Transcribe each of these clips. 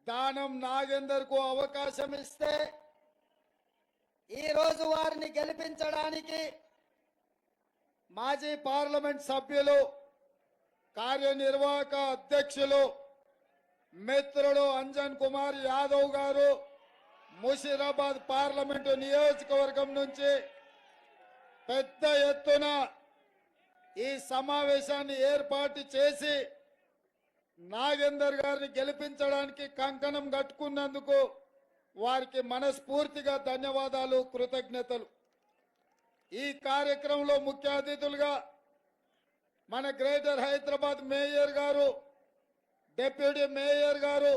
దానం నాగేందర్ కు అవకాశం ఇస్తే ఈ రోజు వారిని గెలిపించడానికి మాజీ పార్లమెంట్ సభ్యులు కార్యనిర్వాహక అధ్యక్షులు మిత్రుడు అంజన్ కుమార్ యాదవ్ గారు ముషీరాబాద్ పార్లమెంటు నియోజకవర్గం నుంచి పెద్ద ఎత్తున ఈ సమావేశాన్ని ఏర్పాటు చేసి నాగేందర్ గారిని గెలిపించడానికి కంకణం కట్టుకున్నందుకు వారికి మనస్ఫూర్తిగా ధన్యవాదాలు, కృతజ్ఞతలు. ఈ కార్యక్రమంలో ముఖ్య అతిథులుగా మన గ్రేటర్ హైదరాబాద్ మేయర్ గారు, డిప్యూటీ మేయర్ గారు,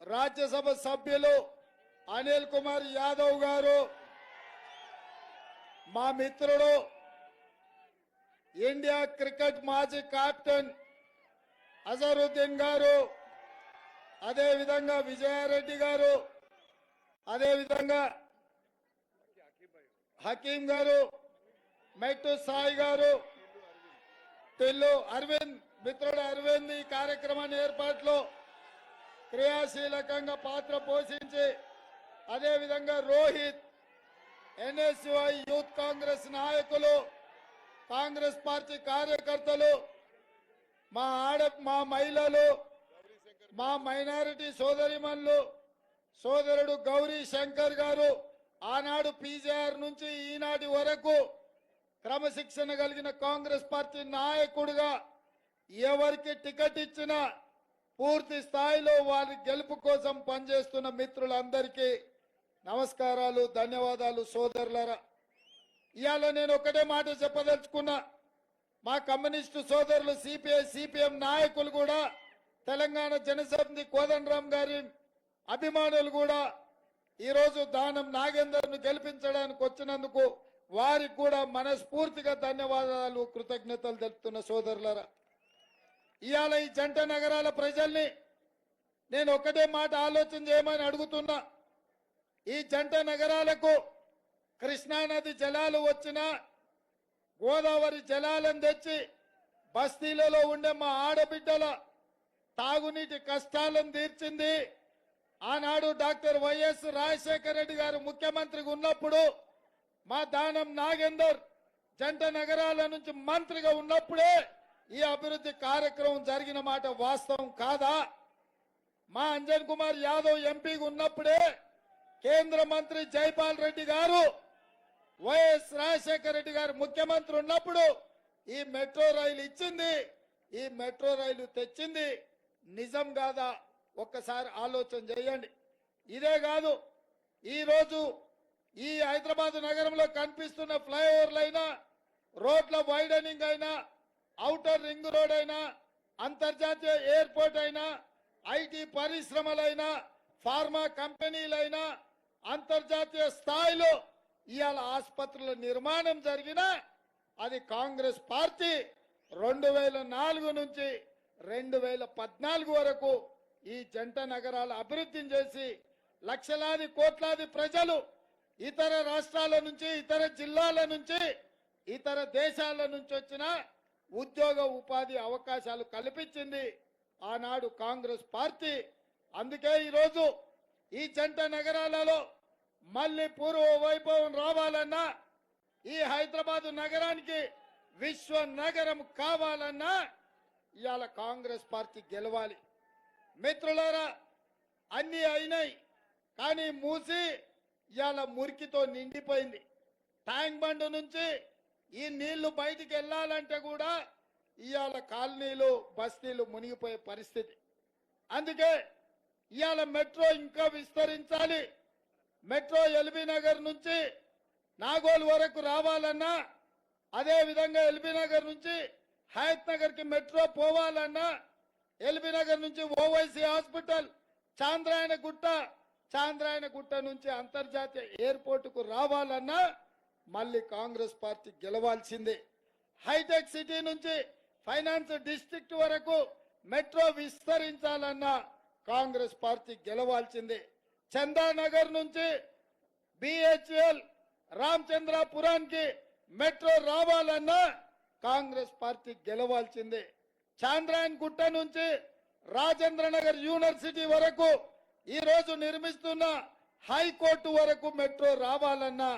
రాజ్యసభ సభ్యులు అనిల్ కుమార్ యాదవ్ గారు, మా మిత్రుడు ఇండియా క్రికెట్ మాజీ కెప్టెన్ అజరుద్దీన్ గారు, అదే విధంగా విజయారెడ్డి గారు, అదే విధంగా హకీం గారు, మెట్టు సాయి గారు, పిల్లు అరవింద్, మిత్రుడు అరవింద్ ఈ కార్యక్రమాన్ని ఏర్పాట్లో క్రియాశీలకంగా పాత్ర పోషించి, అదే విధంగా రోహిత్, ఎన్ఎస్యుఐ యూత్ కాంగ్రెస్ నాయకులు, కాంగ్రెస్ పార్టీ కార్యకర్తలు, మా మహిళలు, మా మైనారిటీ సోదరిమణులు, సోదరుడు గౌరీ శంకర్ గారు, ఆనాడు పీజేఆర్ నుంచి ఈనాటి వరకు క్రమశిక్షణ కలిగిన కాంగ్రెస్ పార్టీ నాయకుడిగా ఎవరికి టికెట్ ఇచ్చినా పూర్తి స్థాయిలో వారి గెలుపు కోసం పనిచేస్తున్న మిత్రులందరికీ నమస్కారాలు, ధన్యవాదాలు సోదరులారా. ఇవాళ నేను ఒకటే మాట చెప్పదలుచుకున్నా. మా కమ్యూనిస్టు సోదరులు సిపిఐ సిపిఎం నాయకులు కూడా, తెలంగాణ జనసమితి కోదండరాం గారి అభిమానులు కూడా ఈరోజు దానం నాగేందర్ను గెలిపించడానికి వచ్చినందుకు వారికి కూడా మనస్ఫూర్తిగా ధన్యవాదాలు, కృతజ్ఞతలు తెలుపుతున్న సోదరులారా. ఇవాళ ఈ జంట నగరాల ప్రజల్ని నేను ఒకటే మాట ఆలోచన చేయమని అడుగుతున్నా. ఈ జంట నగరాలకు కృష్ణానది జలాలు వచ్చినా, గోదావరి జలాలను తెచ్చి బస్తీలలో ఉండే మా ఆడబిడ్డల తాగునీటి కష్టాలను తీర్చింది ఆనాడు డాక్టర్ వైఎస్ రాజశేఖర రెడ్డి గారు ముఖ్యమంత్రిగా ఉన్నప్పుడు. మా దానం నాగేందర్ జంట నగరాల నుంచి మంత్రిగా ఉన్నప్పుడే ఈ అభివృద్ధి కార్యక్రమం జరిగిన మాట వాస్తవం కాదా? మా అంజన్ కుమార్ యాదవ్ ఎంపీగా ఉన్నప్పుడే కేంద్ర మంత్రి జైపాల్ రెడ్డి గారు, వైఎస్ రాజశేఖర రెడ్డి గారు ముఖ్యమంత్రి ఉన్నప్పుడు ఈ మెట్రో రైలు ఇచ్చింది, ఈ మెట్రో రైలు తెచ్చింది నిజం కాదా? ఒక్కసారి ఆలోచన చేయండి. ఇదే కాదు, ఈరోజు ఈ హైదరాబాద్ నగరంలో కనిపిస్తున్న ఫ్లైఓవర్లైనా, రోడ్ల వైడనింగ్ అయినా, ఔటర్ రింగ్ రోడ్ అయినా, అంతర్జాతీయ ఎయిర్పోర్ట్ అయినా, ఐటీ పరిశ్రమలైనా, ఫార్మా కంపెనీలైనా, అంతర్జాతీయ స్థాయిలో ఇవాళ ఆసుపత్రుల నిర్మాణం జరిగినా అది కాంగ్రెస్ పార్టీ 2004 నుంచి 2014 వరకు ఈ జంట నగరాల అభివృద్ధిని చేసి లక్షలాది కోట్లాది ప్రజలు ఇతర రాష్ట్రాల నుంచి, ఇతర జిల్లాల నుంచి, ఇతర దేశాల నుంచి వచ్చిన ఉద్యోగ ఉపాధి అవకాశాలు కల్పించింది ఆనాడు కాంగ్రెస్ పార్టీ. అందుకే ఈరోజు ఈ జంట నగరాలలో మళ్ళీ పూర్వ వైభవం రావాలన్నా, ఈ హైదరాబాదు నగరానికి విశ్వ నగరం కావాలన్నా ఇవాళ కాంగ్రెస్ పార్టీ గెలవాలి. మిత్రులారా, అన్ని అయినాయి, కానీ మూసి ఇవాళ మురికితో నిండిపోయింది. ట్యాంక్ బండ్ నుంచి ఈ నీళ్లు బయటికి వెళ్ళాలంటే కూడా ఇవాళ కాలనీలు, బస్తీలు మునిగిపోయే పరిస్థితి. అందుకే ఇవాళ మెట్రో ఇంకా విస్తరించాలి. మెట్రో ఎల్బీ నగర్ నుంచి నాగోల్ వరకు రావాలన్నా, అదే విధంగా ఎల్బీ నగర్ నుంచి హయత్ నగర్ కి మెట్రో పోవాలన్నా, ఎల్బీ నగర్ నుంచి ఓవైసీ హాస్పిటల్, చాంద్రాయణ గుట్ట నుంచి అంతర్జాతీయ ఎయిర్పోర్ట్ కు రావాలన్నా మళ్ళీ కాంగ్రెస్ పార్టీ గెలవాల్సిందే. హైటెక్ సిటీ నుంచి ఫైనాన్స్ డిస్ట్రిక్ట్ వరకు మెట్రో విస్తరించాలన్నా కాంగ్రెస్ పార్టీ గెలవాల్సిందే. చందానగర్ నుంచి బిహెచ్ఎల్ రామచంద్రాపురానికి మెట్రో రావాలన్నా కాంగ్రెస్ పార్టీ గెలవాల్సిందే. చాంద్రాయణ గుట్ట నుంచి రాజేంద్ర నగర్ యూనివర్సిటీ వరకు ఈ రోజు నిర్మిస్తున్న హైకోర్టు వరకు మెట్రో రావాలన్నా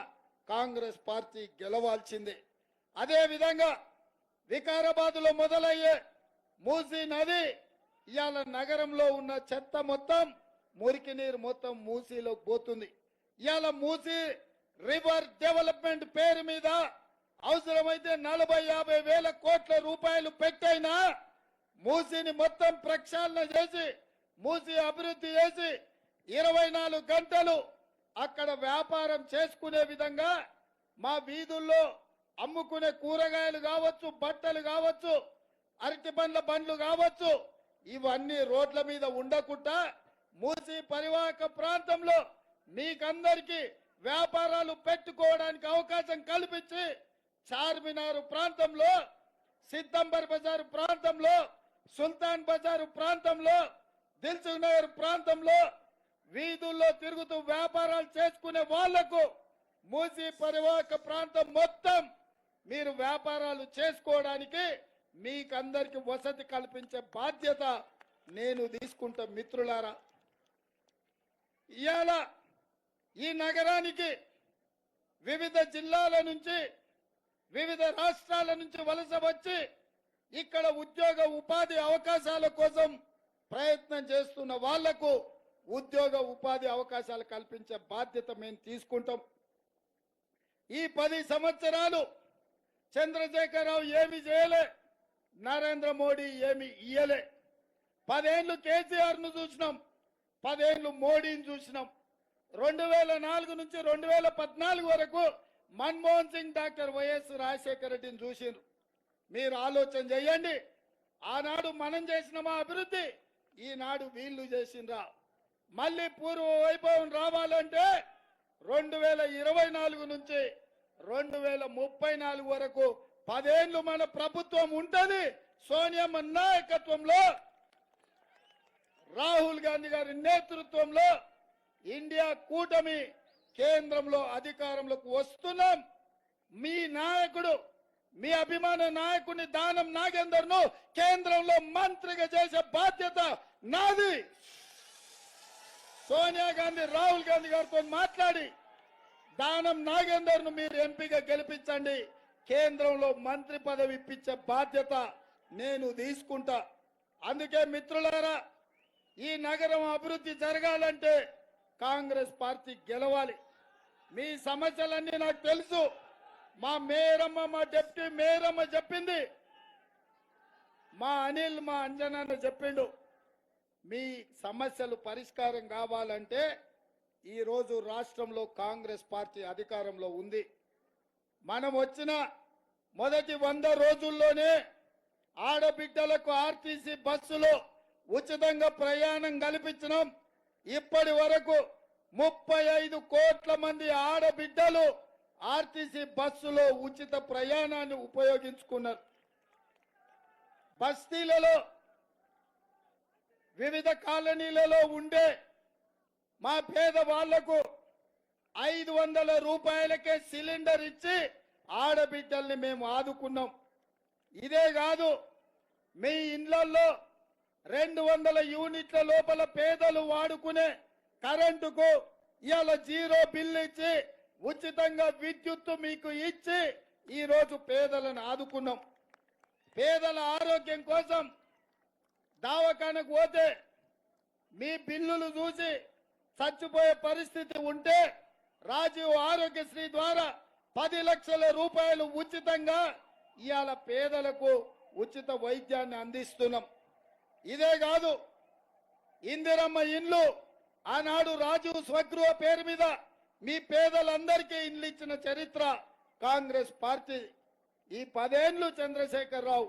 కాంగ్రెస్ పార్టీ గెలవాల్సిందే. అదే విధంగా వికారాబాద్ లో మొదలయ్యే మూసీ నది ఇవాళ నగరంలో ఉన్న చెత్త మొత్తం మురికి నీరు మొత్తం మూసీలోకి పోతుంది. ఇవాళ మూసీ రివర్ డెవలప్మెంట్ పేరు మీద అవసరమైతే 40-50 వేల కోట్ల రూపాయలు పెట్టైనా మూసీని మొత్తం ప్రక్షాళన చేసి మూసీ అభివృద్ధి చేసి 24 గంటలు అక్కడ వ్యాపారం చేసుకునే విధంగా మా వీధుల్లో అమ్ముకునే కూరగాయలు కావచ్చు, బట్టలు కావచ్చు, అరటి పండ్ల బండ్లు కావచ్చు, ఇవన్నీ రోడ్ల మీద ఉండకుండా మూసీ పరివాహక ప్రాంతంలో మీకందరికీ వ్యాపారాలు పెట్టుకోవడానికి అవకాశం కల్పించి చార్మినార్ ప్రాంతంలో, సిద్దంబర్ బజార్ ప్రాంతంలో, సుల్తాన్ బజార్ ప్రాంతంలో, దిల్సుఖ్ నగర్ ప్రాంతంలో వీధుల్లో తిరుగుతూ వ్యాపారాలు చేసుకునే వాళ్లకు మూసీ పరివాహక ప్రాంతం మొత్తం మీరు వ్యాపారాలు చేసుకోవడానికి మీకందరికి వసతి కల్పించే బాధ్యత నేను తీసుకుంటా. మిత్రులారా, ఇవాళ ఈ నగరానికి వివిధ జిల్లాల నుంచి వివిధ రాష్ట్రాల నుంచి వలస వచ్చి ఇక్కడ ఉద్యోగ ఉపాధి అవకాశాల కోసం ప్రయత్నం చేస్తున్న వాళ్లకు ఉద్యోగ ఉపాధి అవకాశాలు కల్పించే బాధ్యత మేము తీసుకుంటాం. ఈ 10 సంవత్సరాలు చంద్రశేఖరరావు ఏమి చేయలే, నరేంద్ర మోడీ ఏమి ఇయ్యలే. 10 ఏళ్లు కేసీఆర్ ను చూసినాం, 10 ఏళ్లు మోడీని చూసినాం. 2004 నుంచి 2014 వరకు మన్మోహన్ సింగ్, డాక్టర్ వైఎస్ రాజశేఖర రెడ్డిని చూసిండ్రు. మీరు ఆలోచన చేయండి, ఆనాడు మనం చేసినామా అభివృద్ధి, ఈనాడు వీళ్ళు చేసిండ్రా? మళ్ళీ పూర్వ వైభవం రావాలంటే 2024 నుంచి 2034 వరకు 10 ఏళ్లు మన ప్రభుత్వం ఉంటది. సోనియమ్మ నాయకత్వంలో, రాహుల్ గాంధీ గారి నేతృత్వంలో ఇండియా కూటమి కేంద్రంలో అధికారంలోకి వస్తున్నాం. మీ నాయకుడు, మీ అభిమాన నాయకుడిని దానం నాగేందర్ ను కేంద్రంలో మంత్రిగా చేసే బాధ్యత నాది. సోనియా గాంధీ, రాహుల్ గాంధీ గారితో మాట్లాడి దానం నాగేందర్ ను మీరు ఎంపీగా గెలిపించండి, కేంద్రంలో మంత్రి పదవి ఇప్పించే బాధ్యత నేను తీసుకుంటా. అందుకే మిత్రులారా, ఈ నగరం అభివృద్ధి జరగాలంటే కాంగ్రెస్ పార్టీ గెలవాలి. మీ సమస్యలన్నీ నాకు తెలుసు. మా మేయరమ్మ, మా డిప్యూటీ మేయరమ్మ చెప్పింది, మా అనిల్, మా అంజనాన్న చెప్పిండు. మీ సమస్యలు పరిష్కారం కావాలంటే ఈ రోజు రాష్ట్రంలో కాంగ్రెస్ పార్టీ అధికారంలో ఉంది. మనం వచ్చిన మొదటి 100 రోజుల్లోనే ఆడబిడ్డలకు ఆర్టీసీ బస్సులో ఉచితంగా ప్రయాణం కల్పించినాం. ఇప్పటి వరకు 35 కోట్ల మంది ఆడబిడ్డలు ఆర్టీసీ బస్సులో ఉచిత ప్రయాణాన్ని ఉపయోగించుకున్నారు. బస్తీలలో, వివిధ కాలనీలలో ఉండే మా పేద వాళ్లకు 500 రూపాయలకే సిలిండర్ ఇచ్చి ఆడబిడ్డల్ని మేము ఆదుకున్నాం. ఇదే కాదు, మీ ఇండ్లలో 200 యూనిట్ల లోపల పేదలు వాడుకునే కరెంటుకు ఇవాళ 0 బిల్లు ఇచ్చి ఉచితంగా విద్యుత్తు మీకు ఇచ్చి ఈ రోజు పేదలను ఆదుకున్నాం. పేదల ఆరోగ్యం కోసం దవాఖానకు పోతే మీ బిల్లులు చూసి చచ్చిపోయే పరిస్థితి ఉంటే రాజీవ్ ఆరోగ్యశ్రీ ద్వారా 10 లక్షల రూపాయలు ఉచితంగా ఇవాళ పేదలకు ఉచిత వైద్యాన్ని అందిస్తున్నాం. ఇదే కాదు, ఇందిరమ్మ ఇండ్లు ఆనాడు రాజీవ్ స్వగృహ పేరు మీద మీ పేదలందరికీ ఇండ్లు ఇచ్చిన చరిత్ర కాంగ్రెస్ పార్టీ. ఈ 10 ఏళ్లు చంద్రశేఖరరావు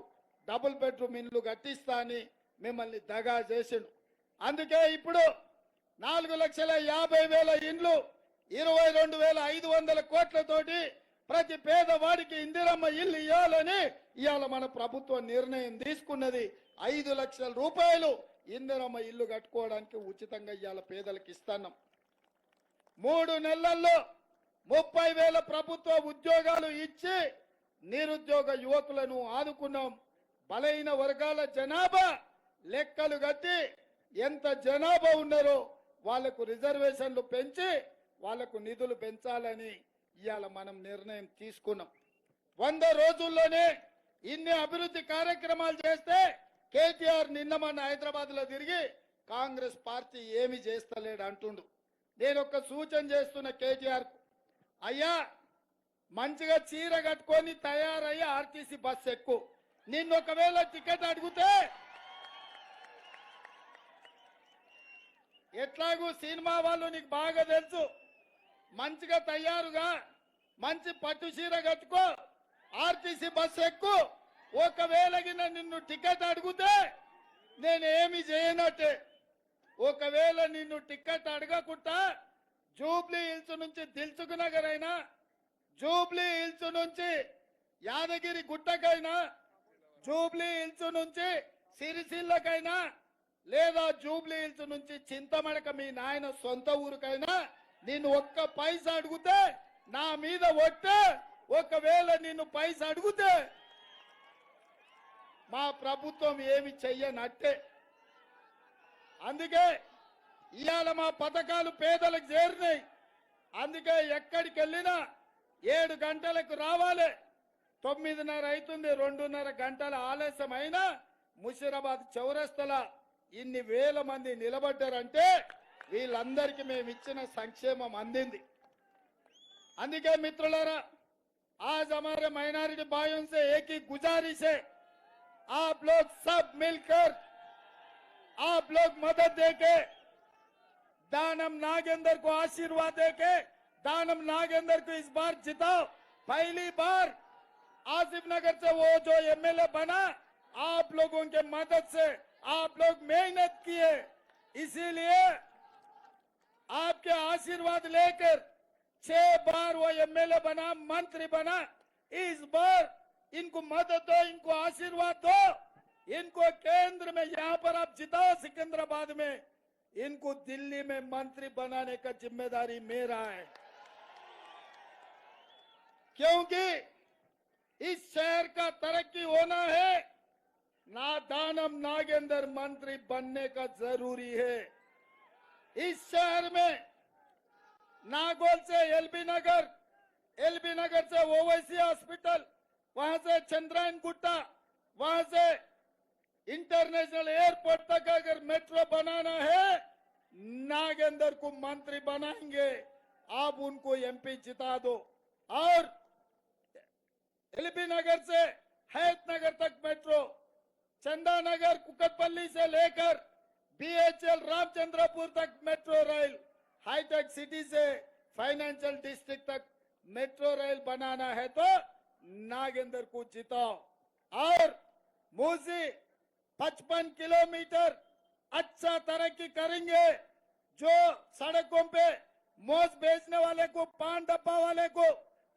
డబుల్ బెడ్రూమ్ ఇండ్లు కట్టిస్తా అని మిమ్మల్ని దగా చేసిండు. అందుకే ఇప్పుడు 4,50,000 ఇండ్లు 22,500 కోట్లతోటి ప్రతి పేదవాడికి ఇందిరమ్మ ఇల్లు ఇవ్వాలని ఇవాళ మన ప్రభుత్వం నిర్ణయం తీసుకున్నది. 5 లక్షల రూపాయలు ఇందిరమ్మ ఇల్లు కట్టుకోవడానికి ఉచితంగా ఇవాళ పేదలకు ఇస్తున్నాం. 3 నెలల్లో 30,000 ప్రభుత్వ ఉద్యోగాలు ఇచ్చి నిరుద్యోగ యువకులను ఆదుకున్నాం. బలహీన వర్గాల జనాభా లెక్కలు కట్టి ఎంత జనాభా ఉన్నారో వాళ్లకు రిజర్వేషన్లు పెంచి వాళ్లకు నిధులు పెంచాలని ఇవాళ మనం నిర్ణయం తీసుకున్నాం. 100 రోజుల్లోనే ఇన్ని అభివృద్ధి కార్యక్రమాలు చేస్తే కేటీఆర్ నిన్న మన హైదరాబాద్ లో తిరిగి కాంగ్రెస్ పార్టీ ఏమి చేస్తలేడు అంటుండు. నేను ఒక సూచన చేస్తున్న కేటీఆర్ కు, అయ్యా మంచిగా చీర కట్టుకొని తయారయ్యి ఆర్టీసీ బస్ ఎక్కు. నిన్ను ఒకవేళ టికెట్ అడిగితే ఎట్లాగూ సినిమా వాళ్ళు నీకు బాగా తెలుసు, మంచిగా తయారుగా మంచి పట్టు చీర కట్టుకో, ఆర్టీసీ బస్ ఎక్కు. ఒకవేళ నిన్ను టికెట్ అడిగితే నేనేమి చేయనట్టే. ఒకవేళ నిన్ను టికెట్ అడగకుండా జూబ్లీ హిల్స్ నుంచి దిల్సుఖ్ నగర్ అయినా, జూబ్లీ హిల్స్ నుంచి యాదగిరి గుట్టకైనా, జూబ్లీ హిల్స్ నుంచి సిరిసిల్లకైనా, లేదా జూబ్లీ హిల్స్ నుంచి చింతమడక మీ నాయన సొంత ఊరికైనా నిన్ను ఒక్క పైసా అడిగితే నా మీద ఒట్టే. ఒకవేళ నిన్ను పైసా అడిగితే మా ప్రభుత్వం ఏమి చెయ్యనట్టే. అందుకే ఇవాళ మా పథకాలు పేదలకు చేరినాయి. అందుకే ఎక్కడికి వెళ్ళినా 7 గంటలకు రావాలి. 9:30 అవుతుంది, 2:30 గంటల ఆలస్యం అయినా ముషిరాబాద్ చౌరస్తల ఇన్ని వేల మంది నిలబడ్డారంటే వీళ్ళందరికీ మేము ఇచ్చిన సంక్షేమం అందింది. అందుకే మిత్రులారా, आज हमारे माइनॉरिटी भाइयों से एक ही गुजारिश है, आप लोग सब मिलकर आप लोग मदद देके दानम नागेंद्र को आशीर्वाद देके दानम नागेंद्र को इस बार जिताओ. पहली बार आसिफ नगर से वो जो एमएलए बना, आप लोगों के मदद से आप लोग मेहनत किए, इसीलिए आपके आशीर्वाद लेकर 6 बार वो एमएलए बना, मंत्री बना. इस बार इनको मदद दो, इनको आशीर्वाद दो, इनको केंद्र में यहाँ पर आप जिताओ सिकंदराबाद में, इनको दिल्ली में मंत्री बनाने का जिम्मेदारी मेरा है. क्योंकि इस शहर का तरक्की होना है, ना दानम नागेंद्र मंत्री बनने का जरूरी है. इस शहर में नागौल से एलबी नगर से ओवैसी हॉस्पिटल, वहां से चंद्रायन गुट्टा, वहां से इंटरनेशनल एयरपोर्ट तक अगर मेट्रो बनाना है, नागेंद्र को मंत्री बनाएंगे. आप उनको एमपी जिता दो. और एलबी नगर से हैत नगर तक मेट्रो, चंदा नगर कुकटपल्ली से लेकर बीएचएल रामचंद्रपुर तक मेट्रो रेल, हाईटेक सिटी से फाइनेंशियल डिस्ट्रिक्ट तक मेट्रो रेल बनाना है तो नागेंद्र को जिताओ. और मूसी 55 किलोमीटर अच्छा तरक्की करेंगे. जो सड़कों पे मोज बेचने वाले को, पान डब्बा वाले को,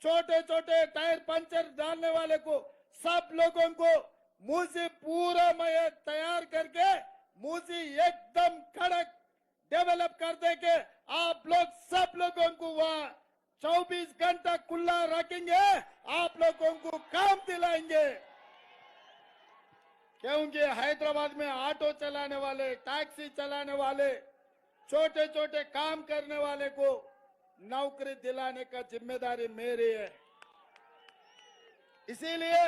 छोटे छोटे टायर पंचर डालने वाले को, सब लोगों को मूसी पूरा तैयार करके मूसी एकदम कड़क डेवलप कर देके आप लोग सब लोगों को वहां 24 घंटा खुला रखेंगे, आप लोगों को काम दिलाएंगे. क्योंकि हैदराबाद में ऑटो चलाने वाले, टैक्सी चलाने वाले, छोटे छोटे काम करने वाले को नौकरी दिलाने का जिम्मेदारी मेरी है. इसीलिए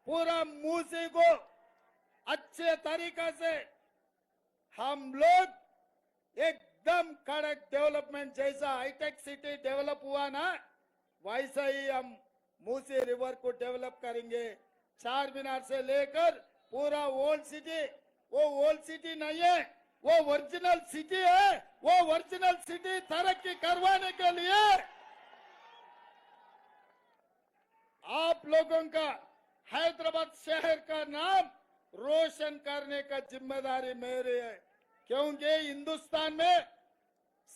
पूरा मूसी को अच्छे तरीका से हम लोग एकदम कड़क डेवलपमेंट, जैसा हाईटेक सिटी डेवलप हुआ ना, वैसा ही हम मूसी रिवर को डेवलप करेंगे. चार मीनार से लेकर पूरा ओल्ड सिटी, वो ओल्ड सिटी नहीं है, वो ओरिजिनल सिटी है. वो ओरिजिनल सिटी तरक्की करवाने के लिए आप लोगों का हैदराबाद शहर का नाम रोशन करने का जिम्मेदारी मेरी है. क्योंकि हिंदुस्तान में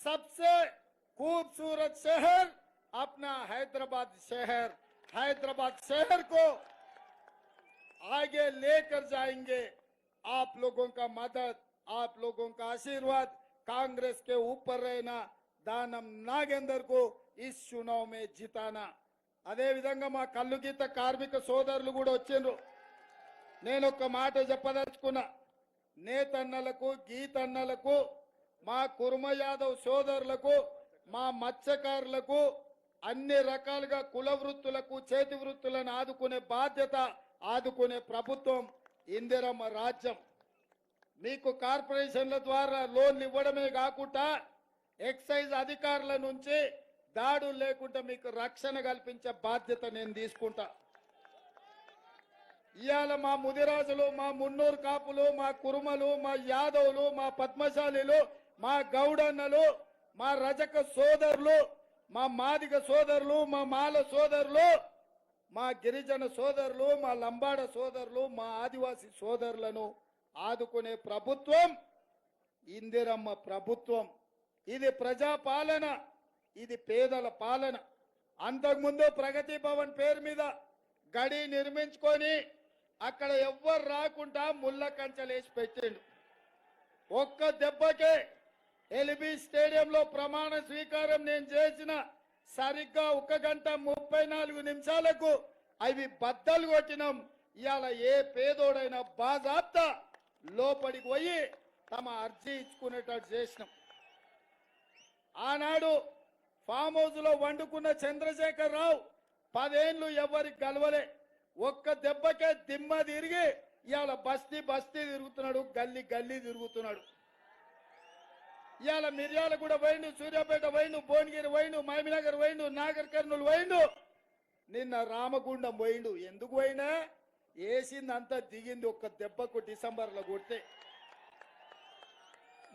सबसे खूबसूरत शहर अपना हैदराबाद शहर को आगे लेकर जाएंगे. आप लोगों का मदद, आप लोगों का आशीर्वाद कांग्रेस के ऊपर रहना, दानम नागेंद्र को इस चुनाव में जिताना. అదే విధంగా మా కల్లుగీత కార్మిక సోదరులు కూడా వచ్చిండ్రు. నేను ఒక మాట చెప్పదలుచుకున్నా. నేతన్నలకు గీతన్నలకు మా కుర్మ యాదవ్ సోదరులకు మా మత్స్యకారులకు అన్ని రకాలుగా కుల వృత్తులకు చేతి వృత్తులను ఆదుకునే బాధ్యత ఆదుకునే ప్రభుత్వం ఇందిరమ్మ రాజ్యం. మీకు కార్పొరేషన్ల ద్వారా లోన్లు ఇవ్వడమే కాకుండా ఎక్సైజ్ అధికారుల నుంచి దాడులు లేకుండా మీకు రక్షణ కల్పించే బాధ్యత నేను తీసుకుంటా. ఇవాళ మా ముదిరాజులు, మా మున్నూరు కాపులు, మా కురుమలు, మా యాదవులు, మా పద్మశాలీలు, మా గౌడన్నలు, మా రజక సోదరులు, మా మాదిగ సోదరులు, మా మాల సోదరులు, మా గిరిజన సోదరులు, మా లంబాడ సోదరులు, మా ఆదివాసీ సోదరులను ఆదుకునే ప్రభుత్వం ఇందిరమ్మ ప్రభుత్వం. ఇది ప్రజాపాలన, ఇది పేదల పాలన. అంతకుముందు ప్రగతి భవన్ పేరు మీద గడి నిర్మించుకొని అక్కడ ఎవ్వరు రాకుండా ముళ్ళ కంచెలేసి పెట్టిండు. ఒక్క దెబ్బకే ఎల్బీ స్టేడియంలో ప్రమాణ స్వీకారం నేను చేసిన సరిగ్గా 1 గంట 34 నిమిషాలకు అవి బద్దలు కొట్టినాం. ఇవాళ ఏ పేదోడైనా బాజాప్తా లోపలికి పోయి తమ అర్జీ ఇచ్చుకునేటట్టు చేసినాం. ఆనాడు ఫామ్ హౌస్ లో వండుకున్న చంద్రశేఖర్ రావు 10 ఏళ్ళు ఎవరికి గెలవలే. ఒక్క దెబ్బకే దిమ్మ తిరిగి ఇవాళ బస్తీ బస్తీ తిరుగుతున్నాడు, గల్లీ గల్లీ తిరుగుతున్నాడు. ఇవాళ మిర్యాల కూడా పోయిండు, సూర్యాపేట పోయిండు, భువనగిరి పోయిండు, మహబూబ్నగర్ పోయిండు, నాగర్ కర్నూలు పోయిండు, నిన్న రామగుండం పోయిండు. ఎందుకు పోయినా? వేసింది అంతా దిగింది ఒక్క దెబ్బకు డిసెంబర్లో కొడితే.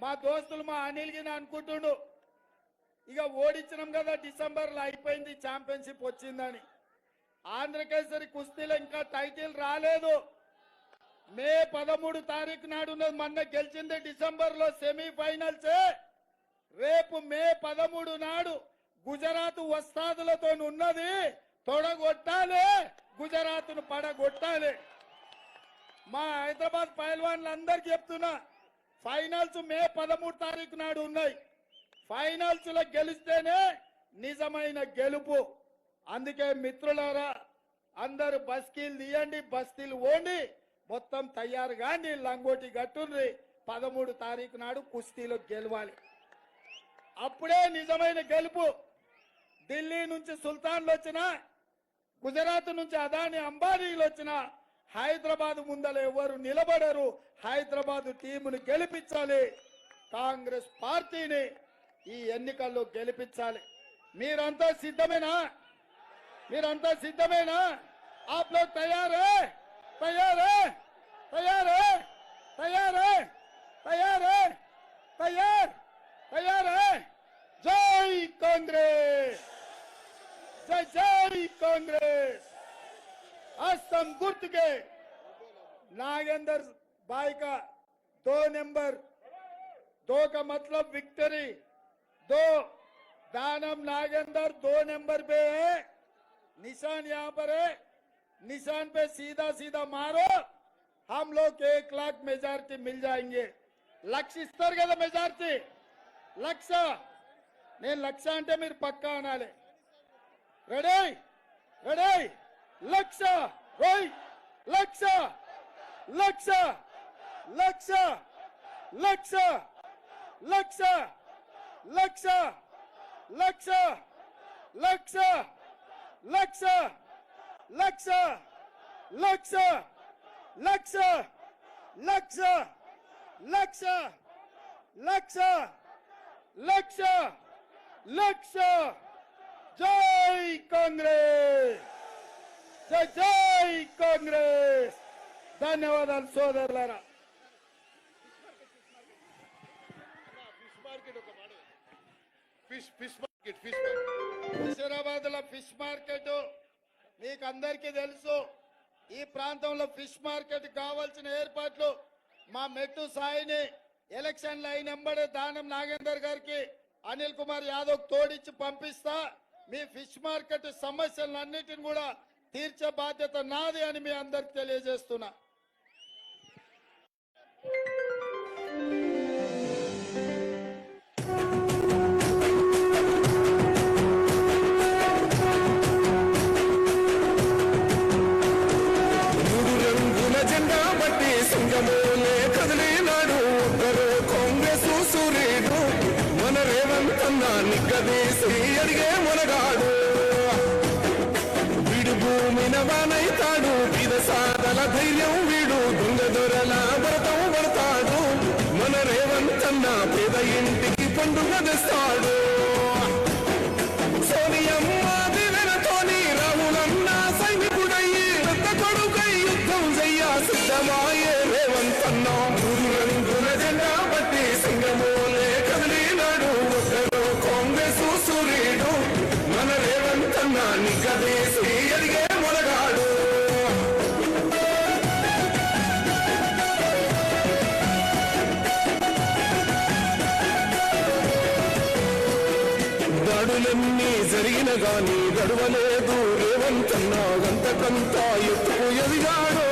మా దోస్తులు మా అనిల్గిన అనుకుంటుండు ఇక ఓడించినాం కదా డిసెంబర్లో అయిపోయింది ఛాంపియన్షిప్ వచ్చిందని. ఆంధ్రకేసరి కుస్తీలో ఇంకా టైటిల్ రాలేదు. మే 13 తారీఖు నాడు ఉన్నది, మొన్న గెలిచింది డిసెంబర్లో సెమీఫైనల్స్. రేపు మే 13 నాడు గుజరాత్ వస్తాదులతో ఉన్నది. తొడగొట్టాలి, గుజరాత్ను పడగొట్టాలి. మా హైదరాబాద్ పైల్వాన్లందరికీ చెప్తున్నా, ఫైనల్స్ మే 13 తారీఖు నాడు ఉన్నాయి. ఫైనల్స్ లో గెలిస్తేనే నిజమైన గెలుపు. అందుకే మిత్రులారా, అందరు బస్కీలు తీయండి, బస్తీలు ఓండి, మొత్తం తయారు కాండి, లంగోటి గట్టుండ్రి. 13 తారీఖు నాడు కుస్తీలో గెలవాలి. అప్పుడే నిజమైన గెలుపు. ఢిల్లీ నుంచి సుల్తాన్లు వచ్చినా, గుజరాత్ నుంచి అదాని అంబానీలు వచ్చినా హైదరాబాద్ ముందర ఎవరు నిలబడరు. హైదరాబాద్ టీమును గెలిపించాలి, కాంగ్రెస్ పార్టీని ఈ ఎన్నికల్లో గెలిపించాలి. మీరంతా సిద్ధమేనా? మీరంతా సిద్ధమేనా? आप लोग तैयार है? तैयार है? तैयार है? तैयार है? तैयार है? तैयार? तैयार है? जय कांग्रेस, जय जय कांग्रेस। असम गुर्त के नागेंद्र भाई का 2 नंबर, 2 का मतलब विक्ट्री, 2 दानम नागेंद्र 2 नंबर पे है। निशान यहाँ पर है, निशान पे सीधा सीधा मारो, हम लोग 1 लाख मेजॉरिटी मिल जाएंगे. లక్ష ఇస్తారు కదా మెజారిటీ, లక్ష. నేను లక్ష అంటే మీరు పక్కా అనాలి. రెడీ రెడీ, లక్ష రోయ్, లక్ష లక్ష లక్ష లక్ష లక్ష లక్ష లక్ష లక్ష లక్ష లక్ష లక్ష లక్ష లక్ష లక్ష లక్ష లక్ష లక్ష. జై కాంగ్రెస్, జై జై కాంగ్రెస్. ధన్యవాదాలు సోదరులారా. హుజరాబాద్ లో ఫిష్ మార్కెట్ మీకు అందరికీ తెలుసు. ఈ ప్రాంతంలో ఫిష్ మార్కెట్ కావాల్సిన ఏర్పాట్లు మా మెట్టు సాయిని ఎలక్షన్లు అయినంబడే దానం నాగేందర్ గారికి అనిల్ కుమార్ యాదవ్ తోడిచ్చి పంపిస్తా. మీ ఫిష్ మార్కెట్ సమస్యలన్నిటిని కూడా తీర్చే బాధ్యత నాది అని మీ అందరికి తెలియజేస్తున్నా. జెండా బట్టి సింగమోలే కదిలినా నిగ్గదీసి అడిగే మునగాడు వీడు భూమిన వానైతాడు వీద సాదల ధైర్యం వీడు దొంగ దొరల భరతం పడతాడు మన రేవంతన్న పేద ఇంటికి పండుగ తెస్తాడు సోనియమ్మ దివెనతోని రాహులన్న సైనికుడయ్యి పెద్ద కొడుకై యుద్ధం చెయ్య సిద్ధమాయే రేవంతన్న రంగుల జెండా పట్టి సింగమోలే కదిలినాడు ఒకరు కాంగ్రెస్ సూర్యుడు మన రేవంతన్న నిగ్గదీసి అడిగే మొనగాడు దాడులన్నీ జరిగిన గాని గడవలేదు రేవంతన్న గంతకంతా ఎత్తుకు ఎదిగాడు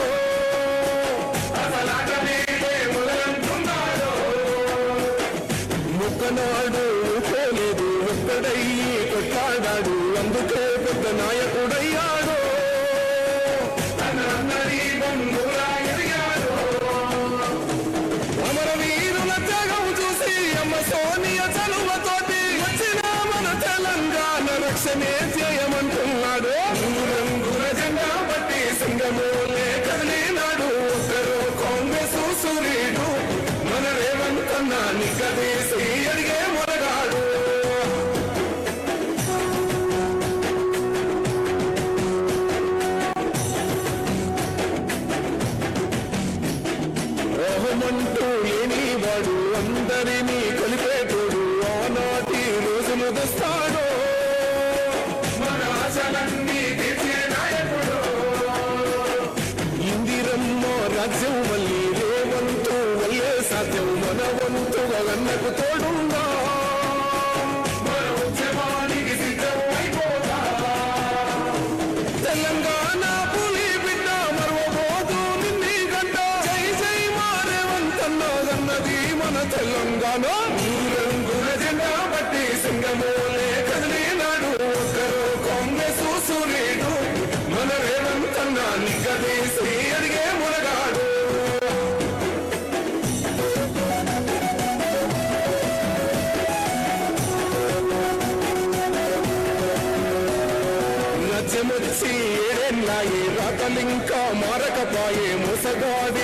ముక్కనాడు పోలేదు ఒక్కడయ్యి కొట్లాడాడు అందుకే పెద్ద నాయకుడయ్యాడు అమరవీరుల త్యాగం చూసి అమ్మ సోనియ చలువతోటి వచ్చిన మన తెలంగాణ రక్షణే చేయమంటున్నాడు రంగుల జెండా పట్టి సింగమోలే కదిలినాడు ఒకరు కాంగ్రెస్ సూర్యుడు మన రేవంతన్న నిగ్గదీసి అడిగే మొనగాడు రోహమంటూ లేనివాడు అందరినీ కలిపేటోడు ఆనాటి రోజులు తెస్తాడు మన ఆశలన్నీ తీర్చే నాయకుడు ఇందిరమ్మ రాజ్యం మళ్ళీ రేవంతు వల్లే సాధ్యం మన వంతుగా అన్నకు తోడుందా మన ఉద్యమానికి సిద్ధం అయిపోతా తెలంగాణ పులి బిడ్డ మరవబోదు నిన్ని గంట జై జై మా రేవంతన్న అన్నది మన తెలంగాణ రంగుల జెండా పట్టి సింగమోలే కదిలినాడు ఒకరు కాంగ్రెస్ సూర్యుడు మన రేవంతన్న నిగ్గదీసి అడిగే మునగాడు రాజ్యమొచ్చి ఏడేళ్ళాయే రాతలింకా మారకపాయే మోసగాడి